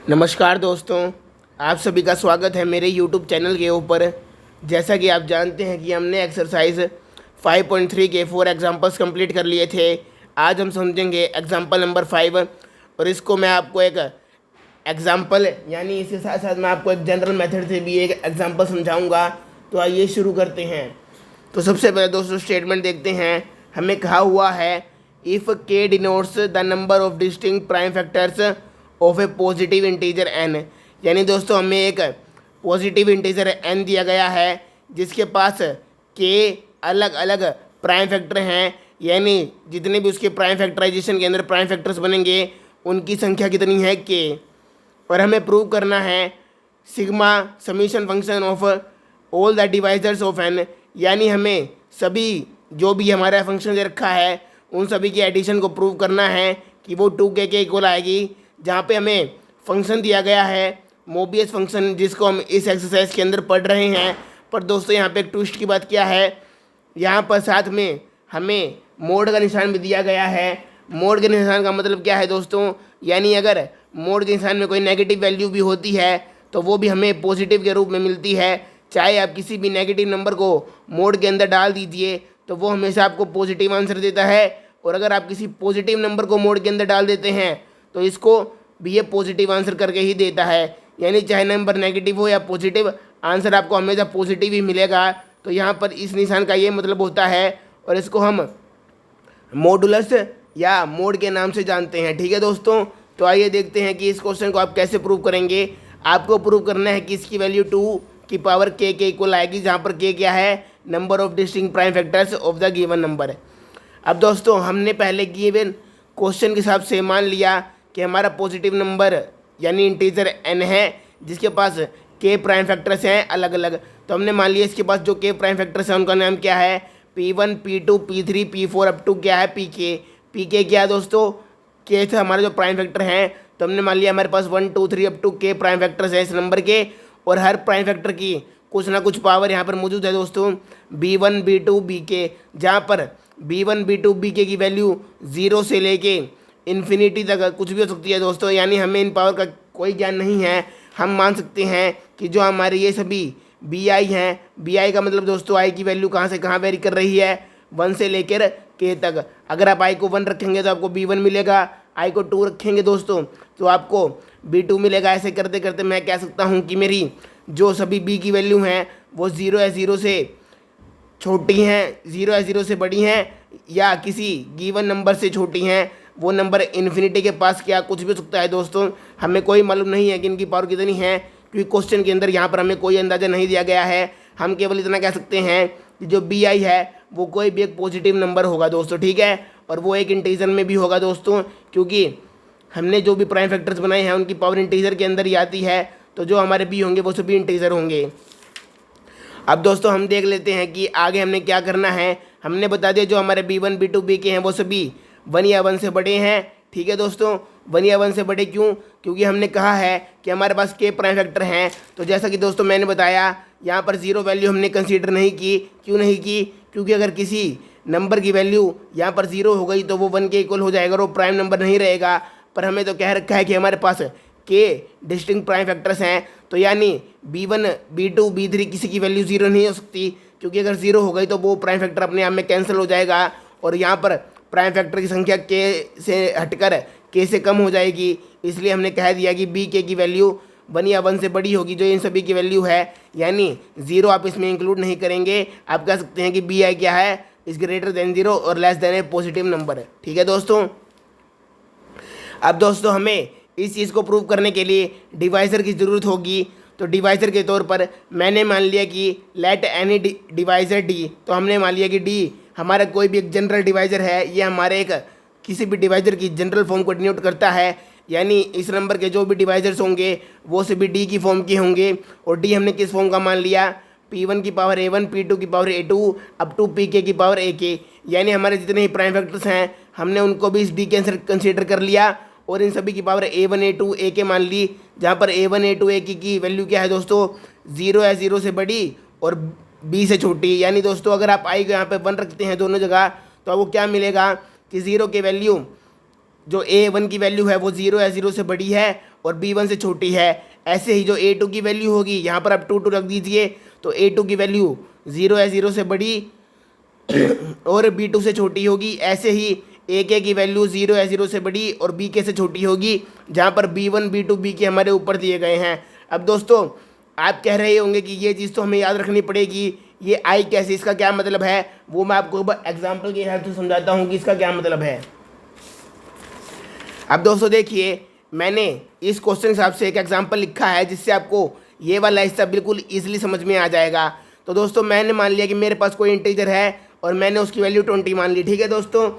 नमस्कार दोस्तों, आप सभी का स्वागत है मेरे YouTube चैनल के ऊपर। जैसा कि आप जानते हैं कि हमने एक्सरसाइज 5.3 के 4 एग्जांपल्स कंप्लीट कर लिए थे। आज हम समझेंगे एग्जांपल नंबर 5 और इसको मैं आपको एक एग्जांपल यानी इसके साथ साथ मैं आपको एक जनरल मेथड से भी एक एग्जांपल समझाऊंगा। तो आइए शुरू करते हैं। तो सबसे पहले दोस्तों स्टेटमेंट देखते हैं। हमें कहा हुआ है if k denotes the number of distinct prime factors of a positive integer n, यानी दोस्तों हमें एक पॉजिटिव इंटीजर एन दिया गया है जिसके पास के अलग अलग प्राइम फैक्टर हैं, यानी जितने भी उसके प्राइम फैक्टराइजेशन के अंदर प्राइम फैक्टर्स बनेंगे उनकी संख्या कितनी है के। और हमें प्रूव करना है sigma summation function of all the divisors of n, यानी हमें सभी जो भी हमारा फंक्शन दे रखा है उन सभी के एडिशन को प्रूव करना है कि वो 2k के इक्वल आएगी। जहाँ पे हमें फंक्शन दिया गया है मोबियस फंक्शन, जिसको हम इस एक्सरसाइज के अंदर पढ़ रहे हैं। पर दोस्तों यहाँ पे एक ट्विस्ट की बात क्या है, यहाँ पर साथ में हमें मोड का निशान भी दिया गया है। मोड के निशान का मतलब क्या है दोस्तों, यानी अगर मोड के निशान में कोई नेगेटिव वैल्यू भी होती है तो वो भी हमें पॉजिटिव के रूप में मिलती है। चाहे आप किसी भी नेगेटिव नंबर को मोड के अंदर डाल दीजिए तो वो हमेशा आपको पॉजिटिव आंसर देता है, और अगर आप किसी पॉजिटिव नंबर को मोड के अंदर डाल देते हैं तो इसको भी ये पॉजिटिव आंसर करके ही देता है। यानी चाहे नंबर नेगेटिव हो या पॉजिटिव, आंसर आपको हमेशा पॉजिटिव ही मिलेगा। तो यहाँ पर इस निशान का ये मतलब होता है, और इसको हम मॉडुलस या मोड के नाम से जानते हैं। ठीक है दोस्तों, तो आइए देखते हैं कि इस क्वेश्चन को आप कैसे प्रूव करेंगे। आपको प्रूव करना है कि इसकी वैल्यू 2 की पावर k के इक्वल आएगी, जहाँ पर k क्या है, number of distinct prime factors of the given number. अब दोस्तों हमने पहले गिवन क्वेश्चन के हिसाब से मान लिया कि हमारा पॉजिटिव नंबर यानी इंटीजर n है जिसके पास k प्राइम फैक्टर्स हैं अलग अलग। तो हमने मान लिया इसके पास जो k प्राइम फैक्टर्स हैं उनका नाम क्या है, p1 p2 p3 p4 up to क्या है pk। pk क्या है दोस्तों, k से हमारे जो प्राइम फैक्टर हैं, तो हमने मान लिया हमारे पास 1 2 3 up to k prime factors हैं इस नंबर के, और हर प्राइम फैक्टर की कुछ ना कुछ पावर यहाँ पर मौजूद है दोस्तों, b1 b2 bk, जहाँ पर b1 b2 bk की वैल्यू 0 से लेके इन्फिनिटी तक कुछ भी हो सकती है दोस्तों। यानी हमें इन पावर का कोई ज्ञान नहीं है। हम मान सकते हैं कि जो हमारे ये सभी बी आई हैं, बी आई का मतलब दोस्तों आई की वैल्यू कहाँ से कहाँ वेरी कर रही है, 1 से लेकर के तक। अगर आप आई को 1 रखेंगे तो आपको b1 मिलेगा, आई को 2 रखेंगे दोस्तों तो आपको b2 मिलेगा। ऐसे करते करते मैं कह सकता हूँ कि मेरी जो सभी b की वैल्यू हैं वो 0 या 0 से छोटी हैं, 0 या 0 से बड़ी हैं, या किसी गिवन नंबर से छोटी हैं। वो नंबर इन्फिनिटी के पास क्या कुछ भी हो सकता है दोस्तों, हमें कोई मालूम नहीं है कि इनकी पावर कितनी है, क्योंकि क्वेश्चन के अंदर यहाँ पर हमें कोई अंदाज़ा नहीं दिया गया है। हम केवल इतना कह सकते हैं कि जो बी आई है वो कोई भी एक पॉजिटिव नंबर होगा दोस्तों, ठीक है, और वो एक इंटीजर में भी होगा दोस्तों, क्योंकि हमने जो भी प्राइम फैक्टर्स बनाए हैं उनकी पावर इंटीजर के अंदर ही आती है। तो जो हमारे बी होंगे वो सभी इंटीजर होंगे। अब दोस्तों हम देख लेते हैं कि आगे हमने क्या करना है। हमने बता दिया जो हमारे b1 b2 bk हैं वो सभी 1 या 1 से बड़े हैं। ठीक है दोस्तों, 1 या 1 से बड़े क्यों, क्योंकि हमने कहा है कि हमारे पास k प्राइम फैक्टर हैं। तो जैसा कि दोस्तों मैंने बताया यहाँ पर 0 वैल्यू हमने कंसीडर नहीं की। क्यों नहीं की, क्योंकि अगर किसी नंबर की वैल्यू यहाँ पर 0 हो गई तो वो 1 के इक्वल हो जाएगा और वो प्राइम नंबर नहीं रहेगा। पर हमें तो कह रखा है कि हमारे पास k डिस्टिंक्ट प्राइम फैक्टर्स हैं, तो यानी b1 b2 b3 किसी की वैल्यू 0 नहीं हो सकती, क्योंकि अगर 0 हो गई तो वो प्राइम फैक्टर अपने आप में कैंसिल हो जाएगा और यहाँ पर प्राइम फैक्टर की संख्या k से हटकर k से कम हो जाएगी। इसलिए हमने कह दिया कि bk की वैल्यू 1 या 1 से बड़ी होगी, जो इन सभी की वैल्यू है, यानी 0 आप इसमें इंक्लूड नहीं करेंगे। आप कह सकते हैं कि बी आई क्या है, इज ग्रेटर देन 0 और लेस देन ए पॉजिटिव नंबर। ठीक है दोस्तों, अब दोस्तों हमें इस चीज़ को प्रूव करने के लिए डिवाइज़र की ज़रूरत होगी। तो डिवाइज़र के तौर पर मैंने मान लिया कि लेट एनी डिवाइज़र डी, तो हमने मान लिया कि डी हमारा कोई भी एक जनरल डिवाइज़र है। ये हमारे एक किसी भी डिवाइज़र की जनरल फॉर्म को डिनोट करता है, यानी इस नंबर के जो भी डिवाइज़र्स होंगे वो सभी डी की फॉर्म के होंगे। और डी हमने किस फॉर्म का मान लिया, p1 की पावर a1 p2 की power a2 up to pk की पावर ak, यानी हमारे जितने ही प्राइम फैक्टर्स हैं हमने उनको भी इस डी के कंसिडर कर लिया और इन सभी की पावर a1 a2 ak मान ली, जहाँ पर a1 a2 ak की वैल्यू क्या है दोस्तों, 0 या 0 से बड़ी और b से छोटी। यानी दोस्तों अगर आप i को यहाँ पे 1 रखते हैं दोनों जगह तो आपको क्या मिलेगा कि 0 की वैल्यू जो A1 की वैल्यू है वो 0 या 0 से बड़ी है और B1 से छोटी है। ऐसे ही जो A2 की वैल्यू होगी, यहाँ पर आप 2 रख दीजिए, तो A2 की वैल्यू 0 या 0 से बड़ी और B2 से छोटी होगी। ऐसे ही AK की वैल्यू 0 या 0 से बड़ी और BK से छोटी होगी, जहाँ पर B1 B2 BK हमारे ऊपर दिए गए हैं। अब दोस्तों आप कह रहे होंगे कि ये चीज़ तो हमें याद रखनी पड़ेगी, ये आई कैसे, इसका क्या मतलब है, वो मैं आपको एग्जाम्पल के हिसाब से समझाता हूँ कि इसका क्या मतलब है। अब दोस्तों देखिए, मैंने इस क्वेश्चन के हिसाब से एक एग्जाम्पल लिखा है जिससे आपको ये वाला हिस्सा बिल्कुल ईजिली समझ में आ जाएगा। तो दोस्तों मैंने मान लिया कि मेरे पास कोई इंटीजर है और मैंने उसकी वैल्यू 20 मान ली, ठीक है दोस्तों।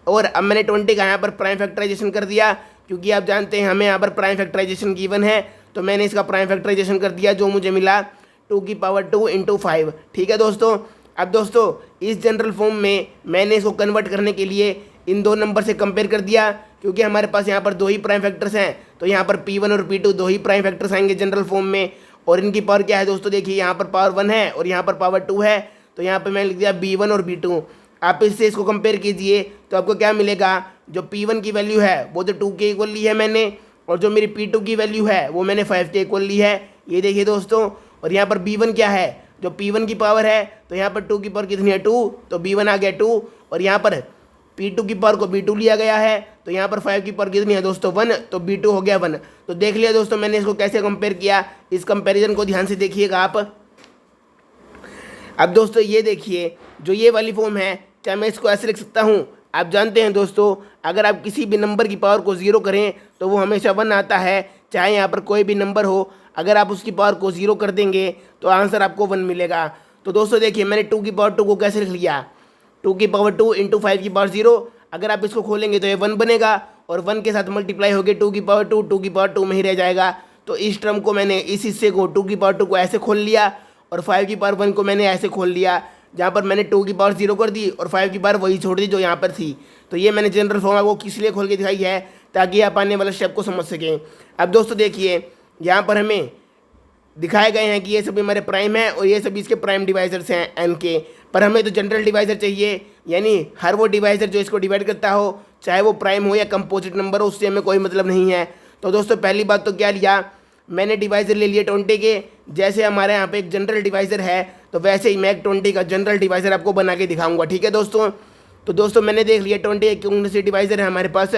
और अब मैंने 20 का यहाँ पर प्राइम फैक्टराइजेशन कर दिया, क्योंकि आप जानते हैं हमें यहाँ पर प्राइम फैक्टराइजेशन गिवन है, तो मैंने इसका प्राइम फैक्टराइजेशन कर दिया, जो मुझे मिला 2 की पावर 2 इंटू 5, ठीक है दोस्तों। अब दोस्तों इस जनरल फॉर्म में मैंने इसको कन्वर्ट करने के लिए इन दो नंबर से कंपेयर कर दिया, क्योंकि हमारे पास यहाँ पर दो ही प्राइम फैक्टर्स हैं, तो यहाँ पर P1 और P2 दो ही प्राइम फैक्टर्स आएंगे जनरल फॉर्म में। और इनकी पावर क्या है दोस्तों, देखिए यहाँ पर पावर 1 है और यहाँ पर पावर 2 है, तो यहाँ पर मैंने लिख दिया B1 और B2। आप इससे इसको कंपेयर कीजिए तो आपको क्या मिलेगा, जो P1 की वैल्यू है वो तो 2 के इक्वल ली है मैंने, और जो मेरी P2 की वैल्यू है वो मैंने 5 के इक्वल ली है, ये देखिए दोस्तों। और यहाँ पर B1 क्या है, जो P1 की पावर है, तो यहाँ पर 2 की पावर कितनी है 2, तो B1 आ गया 2, और यहाँ पर P2 की पावर को B2 लिया गया है, तो यहाँ पर 5 की पावर कितनी है दोस्तों 1, तो B2 हो गया 1। तो देख लिया दोस्तों मैंने इसको कैसे कंपेयर किया, इस कंपैरिजन को ध्यान से देखिएगा आप। अब दोस्तों ये देखिए, जो ये वाली फॉर्म है, क्या मैं इसको ऐसे लिख सकता हूँ। आप जानते हैं दोस्तों, अगर आप किसी भी नंबर की पावर को 0 करें तो वो हमेशा 1 आता है, चाहे यहाँ पर कोई भी नंबर हो, अगर आप उसकी पावर को 0 कर देंगे तो आंसर आपको 1 मिलेगा। तो दोस्तों देखिए, मैंने 2 की पावर 2 को कैसे लिख लिया, 2 की पावर 2 इंटू 5 की पावर 0। अगर आप इसको खोलेंगे तो ये 1 बनेगा, और 1 के साथ मल्टीप्लाई होकर 2 की पावर 2 2 की पावर 2 में ही रह जाएगा। तो इस टर्म को मैंने, इस हिस्से को 2 की पावर 2 को ऐसे खोल लिया, और 5 की पावर 1 को मैंने ऐसे खोल लिया, जहाँ पर मैंने 2 की पावर 0 कर दी और 5 की पावर वही छोड़ दी जो यहाँ पर थी। तो ये मैंने जनरल फॉर्म आपको किस लिए खोल के दिखाई है, ताकि आप आने वाले स्टेप को समझ सकें। अब दोस्तों देखिए, यहाँ पर हमें दिखाए गए हैं कि ये सभी हमारे प्राइम है और ये सभी इसके प्राइम डिवाइजर्स हैं एन के, पर हमें तो जनरल डिवाइजर चाहिए, यानी हर वो डिवाइजर जो इसको डिवाइड करता हो, चाहे वो प्राइम हो या कंपोजिट नंबर हो, उससे हमें कोई मतलब नहीं है। तो दोस्तों पहली बात तो क्या लिया, मैंने डिवाइजर ले लिए 20 के। जैसे हमारे यहाँ पे एक जनरल डिवाइजर है, तो वैसे ही मैं एक 20 का जनरल डिवाइजर आपको बना के दिखाऊंगा, ठीक है दोस्तों। तो दोस्तों मैंने देख लिया 20 कौन सी डिवाइजर है हमारे पास।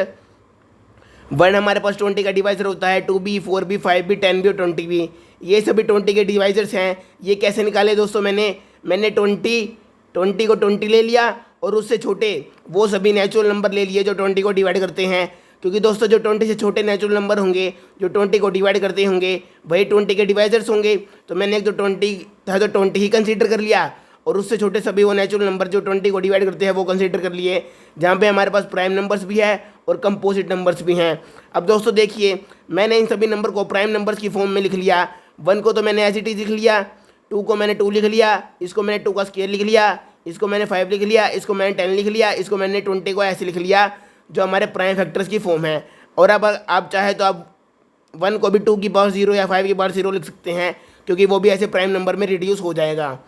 1 हमारे पास 20 का डिवाइजर होता है, 2B 4B 5B 10B और 20B, ये सभी 20 के डिवाइजर्स हैं। ये कैसे निकाले दोस्तों, मैंने 20 को 20 ले लिया और उससे छोटे वो सभी नेचुरल नंबर ले लिए जो 20 को डिवाइड करते हैं, क्योंकि दोस्तों जो 20 से छोटे नेचुरल नंबर होंगे जो 20 को डिवाइड करते होंगे वही 20 के डिवाइजर्स होंगे। तो मैंने एक जो 20 था तो 20 ही कंसीडर कर लिया, और उससे छोटे सभी वो नेचुरल नंबर जो 20 को डिवाइड करते हैं वो कंसीडर कर लिए, जहाँ पे हमारे पास प्राइम नंबर्स भी है और कंपोजिट नंबर्स भी हैं। अब दोस्तों देखिए, मैंने इन सभी नंबर को प्राइम नंबर्स की फॉर्म में लिख लिया। 1 को तो मैंने एज इट इज लिख लिया, 2 को मैंने 2 लिख लिया, इसको मैंने 2 का स्क्वायर लिख लिया, इसको मैंने 5 लिख लिया, इसको मैंने 10 लिख लिया, इसको मैंने 20 को ऐसे लिख लिया, जो हमारे प्राइम फैक्टर्स की फॉर्म है। और अब आप चाहे तो आप 1 को भी 2 की पावर 0 या 5 की पावर 0 लिख सकते हैं, क्योंकि वो भी ऐसे प्राइम नंबर में रिड्यूस हो जाएगा।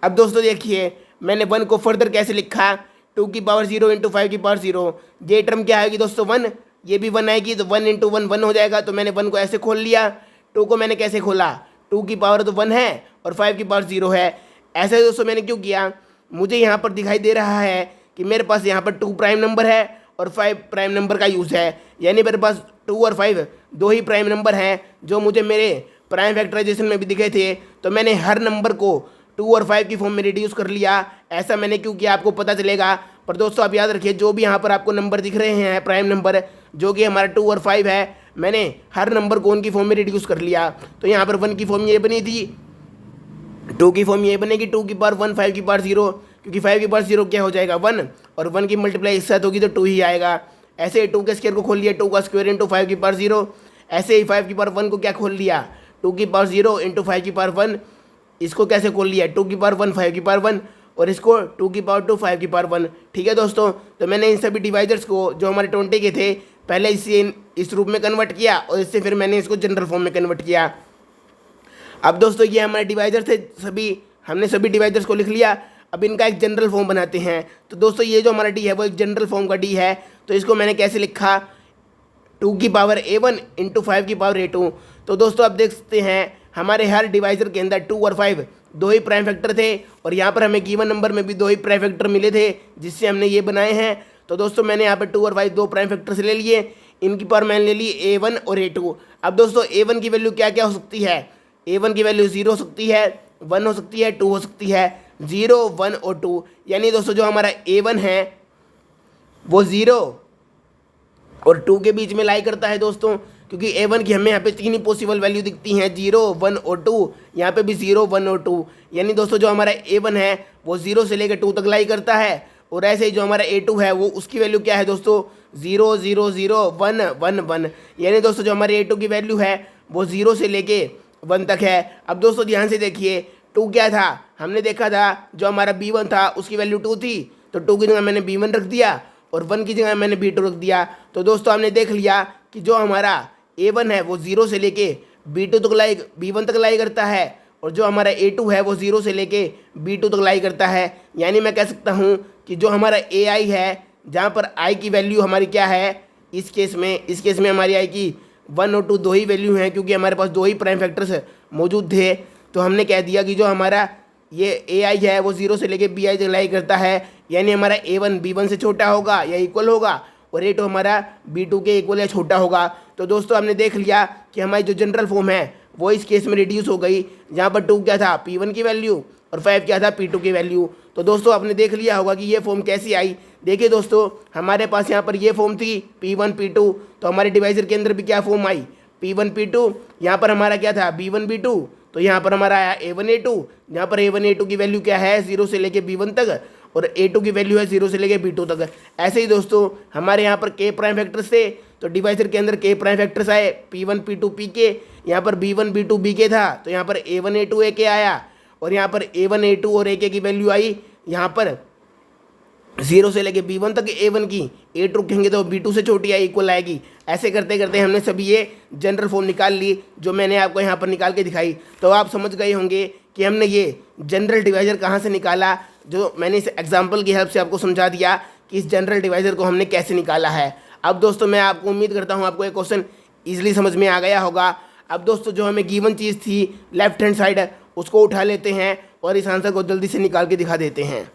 अब दोस्तों देखिए, मैंने 1 को फर्दर कैसे लिखा, 2 की पावर 0 इंटू 5 की पावर 0। ये टर्म क्या आएगी दोस्तों 1, ये भी 1 आएगी, तो 1 इंटू 1 1 हो जाएगा। तो मैंने 1 को ऐसे खोल लिया, 2 को मैंने कैसे खोला, 2 की पावर तो 1 है और 5 की पावर 0 है। ऐसे दोस्तों मैंने क्यों किया, मुझे यहाँ पर दिखाई दे रहा है कि मेरे पास यहाँ पर 2 प्राइम नंबर है और 5 प्राइम नंबर का यूज़ है, यानी मेरे पास 2 और 5 दो ही प्राइम नंबर हैं जो मुझे मेरे प्राइम फैक्टराइजेशन में भी दिखे थे। तो मैंने हर नंबर को 2 और 5 की फॉर्म में रिड्यूस कर लिया। ऐसा मैंने क्यों किया आपको पता चलेगा, पर दोस्तों आप याद रखिए, जो भी यहाँ पर आपको नंबर दिख रहे हैं प्राइम नंबर, जो कि हमारा 2 और 5 है, मैंने हर नंबर को उनकी फॉर्म में रिड्यूस कर लिया। तो यहाँ पर 1 की फॉर्म ये बनी थी, 2 की फॉर्म ये बनेगी 2 की पावर 1 5 की पावर 0, क्योंकि 5 की पावर 0 क्या हो जाएगा 1, और 1 की मल्टीप्लाई एक साथ होगी तो 2 ही आएगा। ऐसे ही 2 के स्क्वायर को खोल लिया, 2 का स्क्वायर इंटू 5 की पावर 0। ऐसे ही 5 की पावर 1 को क्या खोल लिया, 2 की पावर 0 इंटू 5 की पावर 1। इसको कैसे खोल लिया, 2 की पावर 1 5 की पावर 1, और इसको 2 की पावर 2 5 की पावर 1। ठीक है दोस्तों, तो मैंने इन सभी डिवाइजर्स को जो हमारे 20 के थे पहले इस रूप में कन्वर्ट किया, और इससे फिर मैंने इसको जनरल फॉर्म में कन्वर्ट किया। अब दोस्तों ये हमारे डिवाइजर थे सभी, हमने सभी डिवाइजर्स को लिख लिया। अब इनका एक जनरल फॉर्म बनाते हैं। तो दोस्तों ये जो हमारा डी है वो एक जनरल फॉर्म का डी है। तो इसको मैंने कैसे लिखा, 2 की पावर A1 इंटू 5 की पावर A2। तो दोस्तों आप देख सकते हैं हमारे हर डिवाइजर के अंदर 2 और 5 दो ही प्राइम फैक्टर थे, और यहाँ पर हमें गिवन नंबर में भी दो ही प्राइम फैक्टर मिले थे जिससे हमने ये बनाए हैं। तो दोस्तों मैंने यहाँ पर 2 और 5 दो प्राइम फैक्टर से ले लिए, इनकी पावर मैंने ले ली A1 और A2। अब दोस्तों A1 की वैल्यू क्या क्या हो सकती है? A1 की वैल्यू 0 हो सकती है, 1 हो सकती है, 2 हो सकती है। 0, 1 और 2, यानी दोस्तों जो हमारा A1 है वो 0 और 2 के बीच में लाई करता है दोस्तों, क्योंकि A1 की हमें यहाँ पे 3 ही पॉसिबल वैल्यू दिखती हैं, 0, 1 और 2। यहाँ पे भी 0, 1 और 2, यानी दोस्तों जो हमारा A1 है वो 0 से लेकर 2 तक लाई करता है। और ऐसे ही जो हमारा A2 है वो उसकी वैल्यू क्या है दोस्तों? 0, 0, 0, 1, 1, 1, यानी दोस्तों जो हमारे A2 की वैल्यू है वो 0 से लेके 1 तक है। अब दोस्तों ध्यान से देखिए, 2 क्या था? हमने देखा था जो हमारा B1 था उसकी वैल्यू 2 थी, तो 2 की जगह मैंने B1 रख दिया और 1 की जगह मैंने B2 रख दिया। तो दोस्तों हमने देख लिया कि जो हमारा A1 है वो 0 से लेके B1 तक लाई करता है, और जो हमारा A2 है वो 0 से लेके B2 तक लाई करता है। यानी मैं कह सकता हूँ कि जो हमारा AI है, जहाँ पर I की वैल्यू हमारी क्या है इस केस में हमारी I की 1 और 2 दो ही वैल्यू हैं, क्योंकि हमारे पास दो ही प्राइम फैक्टर्स मौजूद थे। तो हमने कह दिया कि जो हमारा ये AI है वो 0 से लेके BI तक लाई करता है, यानी हमारा A1 B1 से छोटा होगा या इक्वल होगा, और A2 हमारा B2 के इक्वल या छोटा होगा। तो दोस्तों हमने देख लिया कि हमारी जो जनरल फॉर्म है वो इस केस में रिड्यूस हो गई, जहाँ पर 2 क्या था? P1 की वैल्यू, और 5 क्या था? P2 की वैल्यू। तो दोस्तों आपने देख लिया होगा कि ये फॉर्म कैसी आई। देखिए दोस्तों हमारे पास यहाँ पर ये फॉर्म थी P1 P2, तो हमारे डिवाइजर के अंदर भी क्या फॉर्म आई? P1 P2। यहाँ पर हमारा क्या था? B1 B2, तो यहाँ पर हमारा आया A1 A2, जहाँ पर A1 A2 की वैल्यू क्या है? 0 से लेके B1 तक, और A2 की वैल्यू है 0 से लेके B2 तक। ऐसे ही दोस्तों हमारे यहाँ पर K प्राइम फैक्टर्स थे, तो डिवाइजर के अंदर K प्राइम फैक्टर्स आए P1 P2 Pk। यहाँ पर B1 B2 Bk था, तो यहाँ पर A1 A2 Ak आया, और यहाँ पर A1 A2 और Ak की वैल्यू आई यहाँ पर 0 से लेके B1 तक A1 की, A2 रखेंगे तो B2 से छोटी या इक्वल आएगी। ऐसे करते करते हमने सभी ये जनरल फॉर्म निकाल ली जो मैंने आपको यहाँ पर निकाल के दिखाई। तो आप समझ गए होंगे कि हमने ये जनरल डिवाइजर कहाँ से निकाला, जो मैंने इस एग्जाम्पल की हेल्प से आपको समझा दिया कि इस जनरल डिवाइजर को हमने कैसे निकाला है। अब दोस्तों मैं आपको उम्मीद करता हूँ आपको ये क्वेश्चन ईजिली समझ में आ गया होगा। अब दोस्तों जो हमें गिवन चीज़ थी लेफ्ट हैंड साइड उसको उठा लेते हैं और इस आंसर को जल्दी से निकाल के दिखा देते हैं।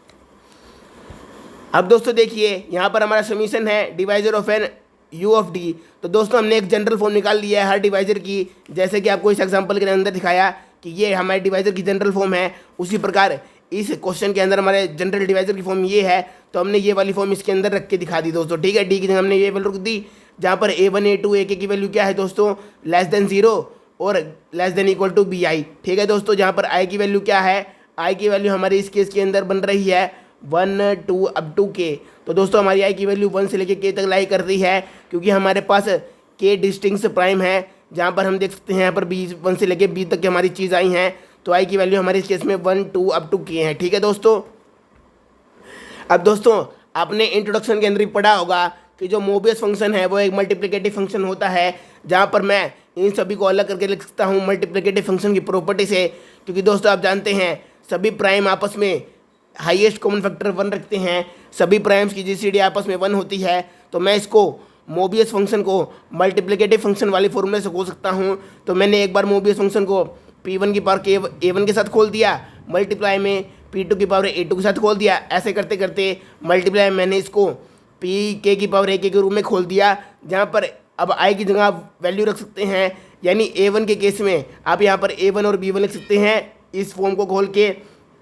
अब दोस्तों देखिए यहाँ पर हमारा समीशन है divisor of n U of D। तो दोस्तों हमने एक जनरल फॉर्म निकाल लिया है हर डिवाइजर की, जैसे कि आपको इस एग्जांपल के अंदर दिखाया कि ये हमारे डिवाइजर की जनरल फॉर्म है। उसी प्रकार इस क्वेश्चन के अंदर हमारे जनरल डिवाइजर की फॉर्म ये है, तो हमने ये वाली फॉर्म इसके अंदर रख के दिखा दी दोस्तों। ठीक है, D की जगह हमने ये वैल्यू रख दी, जहाँ पर A1 A2 AK की वैल्यू क्या है दोस्तों? लेस देन 0 और less than equal to BI। ठीक है दोस्तों, जहाँ पर I की वैल्यू क्या है? I की वैल्यू हमारी इस केस के अंदर बन रही है 1 2 अप टू K। तो दोस्तों हमारी I की वैल्यू 1 से लेकर K तक लाई कर रही है, क्योंकि हमारे पास K डिस्टिंक्ट प्राइम है, जहाँ पर हम देख सकते हैं यहाँ पर B1 से लेकर B तक की हमारी चीज़ आई हैं। तो I की वैल्यू हमारे इस केस में 1 2 अप टू K है। ठीक है दोस्तों, अब दोस्तों आपने इंट्रोडक्शन के अंदर ही पढ़ा होगा कि जो मोबियस फंक्शन है वो एक मल्टीप्लिकेटिव फंक्शन होता है, जहाँ पर मैं इन सभी को अलग करके लिख सकता हूँ मल्टीप्लिकेटिव फंक्शन की प्रॉपर्टी से। क्योंकि दोस्तों आप जानते हैं सभी प्राइम आपस में हाईएस्ट कॉमन फैक्टर 1 रखते हैं, सभी प्राइम्स की जीसीडी आपस में 1 होती है। तो मैं इसको मोबियस फंक्शन को मल्टीप्लिकेटिव फंक्शन वाली फॉर्मूले से खोल सकता हूँ। तो मैंने एक बार मोबियस फंक्शन को P1 की पावर A1 के साथ खोल दिया, मल्टीप्लाई में P2 की पावर A2 के साथ खोल दिया। ऐसे करते करते मल्टीप्लाई मैंने इसको Pk की पावर AK के रूप में खोल दिया, जहाँ पर अब I की जगह आप वैल्यू रख सकते हैं। यानी A1 के केस में आप यहाँ पर A1 और B1 लिख सकते हैं इस फॉर्म को खोल के।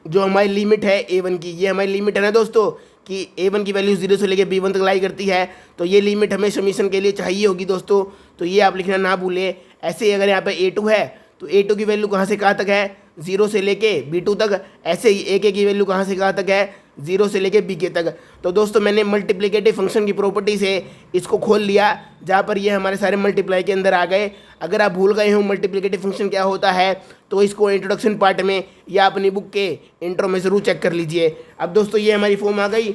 जो हमारी लिमिट है A1 की, ये हमारी लिमिट है ना दोस्तों कि A1 की वैल्यू 0 से लेकर B1 तक लाई करती है, तो ये लिमिट हमें समीशन के लिए चाहिए होगी दोस्तों। तो ये आप लिखना ना भूलें। ऐसे ही अगर यहाँ पे A2 है तो A2 की वैल्यू कहाँ से कहाँ तक है? 0 से लेके B2 तक। ऐसे ही AK की वैल्यू कहाँ से कहाँ तक है? 0 से लेके BK तक। तो दोस्तों मैंने मल्टीप्लिकेटिव फंक्शन की प्रॉपर्टी से इसको खोल लिया, जहाँ पर ये हमारे सारे मल्टीप्लाई के अंदर आ गए। अगर आप भूल गए हो मल्टीप्लिकेटिव फंक्शन क्या होता है तो इसको इंट्रोडक्शन पार्ट में या अपनी बुक के इंट्रो में ज़रूर चेक कर लीजिए। अब दोस्तों ये हमारी फॉर्म आ गई,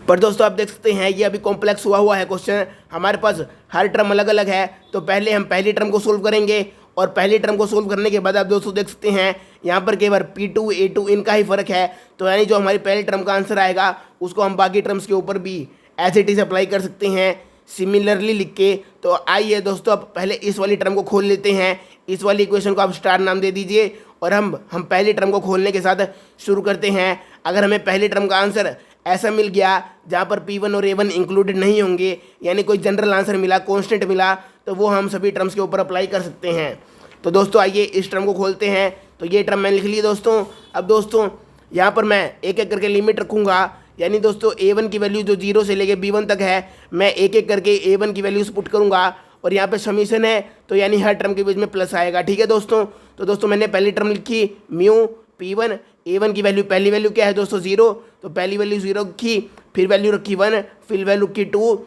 पर दोस्तों आप देख सकते हैं ये अभी कॉम्प्लेक्स हुआ है क्वेश्चन। हमारे पास हर टर्म अलग अलग है, तो पहले हम पहली टर्म को सोल्व करेंगे, और पहली टर्म को सोल्व करने के बाद आप दोस्तों देख सकते हैं यहाँ पर केवल P2 A2 इनका ही फर्क है। तो यानी जो हमारी पहली टर्म का आंसर आएगा उसको हम बाकी टर्म्स के ऊपर भी एज इट इज़ अप्लाई कर सकते हैं। सिमिलरली लिख के। तो आइए दोस्तों अब पहले इस वाली टर्म को खोल लेते हैं। इस वाली इक्वेशन को आप स्टार नाम दे दीजिए और हम पहली टर्म को खोलने के साथ शुरू करते हैं। अगर हमें पहली टर्म का आंसर ऐसा मिल गया जहाँ पर P1 और A1 इंक्लूडेड नहीं होंगे, यानी कोई जनरल आंसर मिला, कांस्टेंट मिला, तो वो हम सभी टर्म्स के ऊपर अप्लाई कर सकते हैं। तो दोस्तों आइए इस टर्म को खोलते हैं। तो ये टर्म मैंने लिख ली दोस्तों। अब दोस्तों यहाँ पर मैं एक एक करके लिमिट रखूँगा, यानी दोस्तों A1 की वैल्यू जो 0 से लेके B1 तक है, मैं एक एक करके A1 की वैल्यूज पुट करूँगा और यहाँ पे समीशन है, तो यानी हर टर्म के बीच में प्लस आएगा। ठीक है दोस्तों। तो दोस्तों मैंने पहली टर्म लिखी म्यू P1, A1 की वैल्यू, पहली वैल्यू क्या है दोस्तों 0, तो पहली वैल्यू 0 रखी, फिर वैल्यू रखी 1, फिर वैल्यू रखी 2।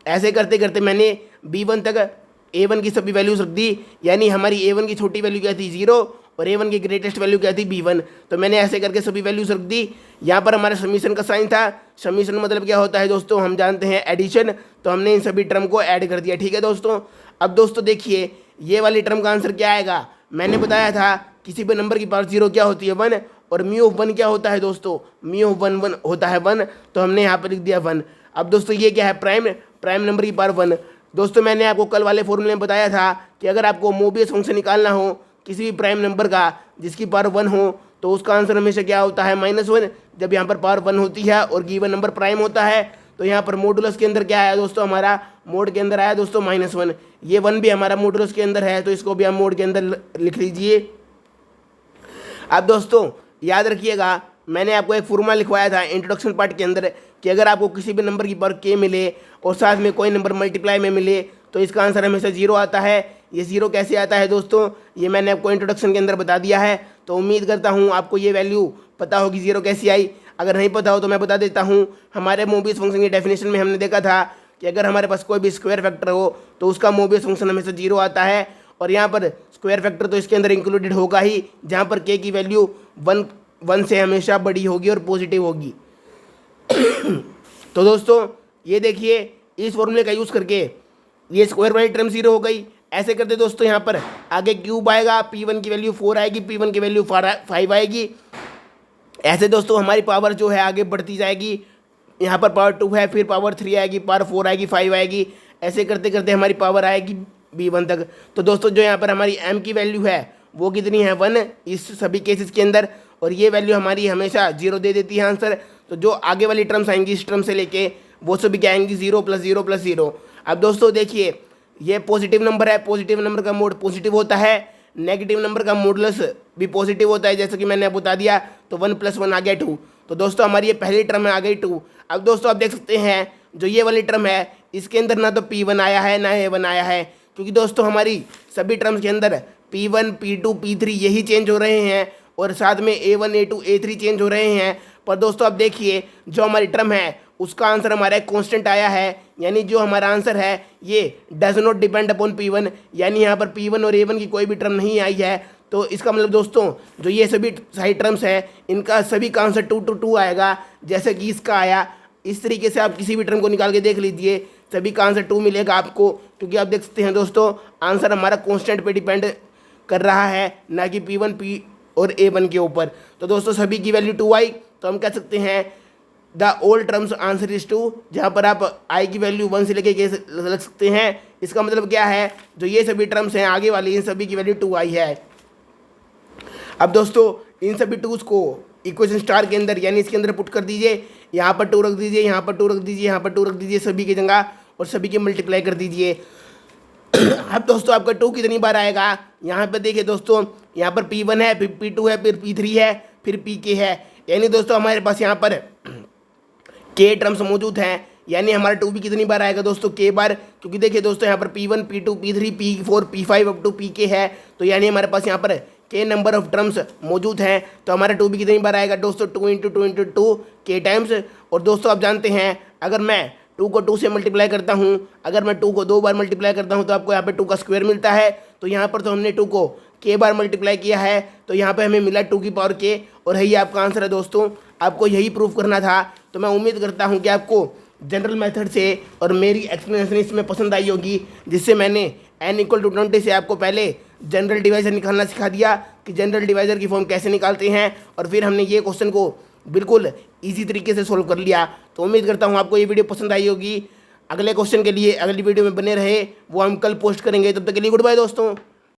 ऐसे करते करते मैंने B1 तक A1 की सभी वैल्यूज रख दी, यानी हमारी A1 की छोटी वैल्यू क्या थी 0 और A1 की ग्रेटेस्ट वैल्यू क्या थी B1। तो मैंने ऐसे करके सभी वैल्यूज रख दी। यहाँ पर हमारे समीशन का साइन था। समीशन मतलब क्या होता है दोस्तों, हम जानते हैं एडिशन, तो हमने इन सभी टर्म को ऐड कर दिया। ठीक है दोस्तों। अब दोस्तों देखिए ये वाली टर्म का आंसर क्या आएगा। मैंने बताया था किसी भी नंबर की पावर 0 क्या होती है 1, और म्यू ऑफ 1 क्या होता है दोस्तों, म्यू ऑफ 1 होता है 1, तो हमने यहाँ पर लिख दिया 1। अब दोस्तों ये क्या है, प्राइम नंबर की पावर 1। दोस्तों मैंने आपको कल वाले फॉर्मूले में बताया था कि अगर आपको मोबियस फंक्शन निकालना हो किसी भी प्राइम नंबर का जिसकी पावर 1 हो, तो उसका आंसर हमेशा क्या होता है -1, जब यहाँ पर पावर 1 होती है और गिवन नंबर प्राइम होता है। तो यहाँ पर मॉडुलस के अंदर क्या आया दोस्तों, हमारा मोड के अंदर आया दोस्तों -1। ये 1 भी हमारा मॉडुलस के अंदर है, तो इसको भी हम मोड के अंदर लिख लीजिए। अब दोस्तों याद रखिएगा, मैंने आपको एक फॉर्मूला लिखवाया था इंट्रोडक्शन पार्ट के अंदर कि अगर आपको किसी भी नंबर की पावर k मिले और साथ में कोई नंबर मल्टीप्लाई में मिले, तो इसका आंसर हमेशा 0 आता है। ये 0 कैसे आता है दोस्तों, ये मैंने आपको इंट्रोडक्शन के अंदर बता दिया है। तो उम्मीद करता हूँ आपको ये वैल्यू पता होगी 0 कैसी आई। अगर नहीं पता हो तो मैं बता देता हूँ। हमारे मोबियस फंक्शन की डेफिनेशन में हमने देखा था कि अगर हमारे पास कोई भी स्क्वायर फैक्टर हो तो उसका मोबियस फंक्शन हमेशा 0 आता है। और यहाँ पर स्क्वायर फैक्टर तो इसके अंदर इंक्लूडेड होगा ही, जहाँ पर k की वैल्यू 1 से हमेशा बड़ी होगी और पॉजिटिव होगी। तो दोस्तों ये देखिए इस फॉर्मूले का यूज़ करके ये स्क्वायर वाली टर्म 0 हो गई। ऐसे करते दोस्तों यहाँ पर आगे क्यूब आएगा, P1 की वैल्यू 4 आएगी, P1 की वैल्यू 5 आएगी। ऐसे दोस्तों हमारी पावर जो है आगे बढ़ती जाएगी। यहाँ पर पावर 2 है, फिर पावर 3 आएगी, पावर 4 आएगी, 5 आएगी। ऐसे करते करते हमारी पावर आएगी B1 तक। तो दोस्तों जो यहाँ पर हमारी m की वैल्यू है वो कितनी है 1 इस सभी केसेस के अंदर, और ये वैल्यू हमारी हमेशा 0 दे देती है आंसर। तो जो आगे वाली टर्म्स आएंगी इस टर्म से लेके वो सभी क्या आएंगी 0 + 0 + 0। अब दोस्तों देखिए ये पॉजिटिव नंबर है, पॉजिटिव नंबर का मोड पॉजिटिव होता है, नेगेटिव नंबर का मॉडुलस भी पॉजिटिव होता है, जैसे कि मैंने बता दिया। तो 1 + 1 आ गया 2। तो दोस्तों हमारी ये पहली टर्म में आ गई 2। अब दोस्तों आप देख सकते हैं जो ये वाली टर्म है इसके अंदर ना तो P1 आया है ना A1 आया है, क्योंकि दोस्तों हमारी सभी टर्म्स के अंदर P1, P2, P3 यही चेंज हो रहे हैं और साथ में A1, A2, A3 चेंज हो रहे हैं। पर दोस्तों अब देखिए जो हमारी टर्म है उसका आंसर हमारा एक कांस्टेंट आया है, यानी जो हमारा आंसर है ये does not depend upon P1, यानी यहाँ पर P1 और A1 की कोई भी टर्म नहीं आई है। तो इसका मतलब दोस्तों जो ये सभी सारी टर्म्स हैं इनका सभी का आंसर 2 to 2 आएगा, जैसे कि इसका आया। इस तरीके से आप किसी भी टर्म को निकाल के देख लीजिए, सभी का आंसर 2 मिलेगा आपको, क्योंकि आप देख सकते हैं दोस्तों आंसर हमारा कांस्टेंट पे डिपेंड कर रहा है, ना कि P1 P और A1 के ऊपर। तो दोस्तों सभी की वैल्यू 2 आई, तो हम कह सकते हैं the all terms answer is 2, जहाँ पर आप आई की वैल्यू 1 से लेके लग सकते हैं। इसका मतलब क्या है, जो ये सभी टर्म्स हैं आगे वाली इन सभी की वैल्यू 2 आई है। अब दोस्तों इन सभी 2s को इक्वेशन स्टार के अंदर यानी इसके अंदर पुट कर दीजिए। यहाँ पर 2 रख दीजिए, यहाँ पर 2 रख दीजिए, यहाँ पर 2 रख दीजिए सभी की जगह, और सभी के मल्टीप्लाई कर दीजिए। अब दोस्तों आपका 2 कितनी बार आएगा, यहाँ पर देखिए दोस्तों, यहाँ पर P1 है, फिर P2 है, फिर P3 है, फिर Pk है, यानी दोस्तों हमारे पास यहाँ पर k टर्म्स मौजूद हैं। यानी हमारा 2 भी कितनी बार आएगा दोस्तों, k बार, क्योंकि देखिए दोस्तों यहाँ पर P1, P2, P3, P4, P5 up to Pk है, तो यानी हमारे पास यहाँ पर k नंबर ऑफ टर्म्स मौजूद हैं। तो हमारा 2 भी कितनी बार आएगा दोस्तों, 2 × 2 × 2 k टाइम्स। और दोस्तों आप जानते हैं अगर मैं 2 को 2 से मल्टीप्लाई करता हूँ, अगर मैं 2 को 2 बार मल्टीप्लाई करता हूँ तो आपको यहाँ पे 2 का स्क्वायर मिलता है। तो यहाँ पर तो हमने 2 को k बार मल्टीप्लाई किया है, तो यहाँ पे हमें मिला 2 की पावर k, और यही आपका आंसर है दोस्तों। आपको यही प्रूफ करना था। तो मैं उम्मीद करता हूँ कि आपको जनरल मेथड से और मेरी एक्सप्लेनेशन इसमें पसंद आई होगी, जिससे मैंने n = 20 से आपको पहले जनरल डिवाइज़र निकालना सिखा दिया कि जनरल डिवाइज़र की फॉर्म कैसे निकालते हैं, और फिर हमने ये क्वेश्चन को बिल्कुल ईजी तरीके से सोल्व कर लिया। तो उम्मीद करता हूँ आपको ये वीडियो पसंद आई होगी। अगले क्वेश्चन के लिए अगली वीडियो में बने रहे, वो हम कल पोस्ट करेंगे। तब तक के लिए गुड बाय दोस्तों।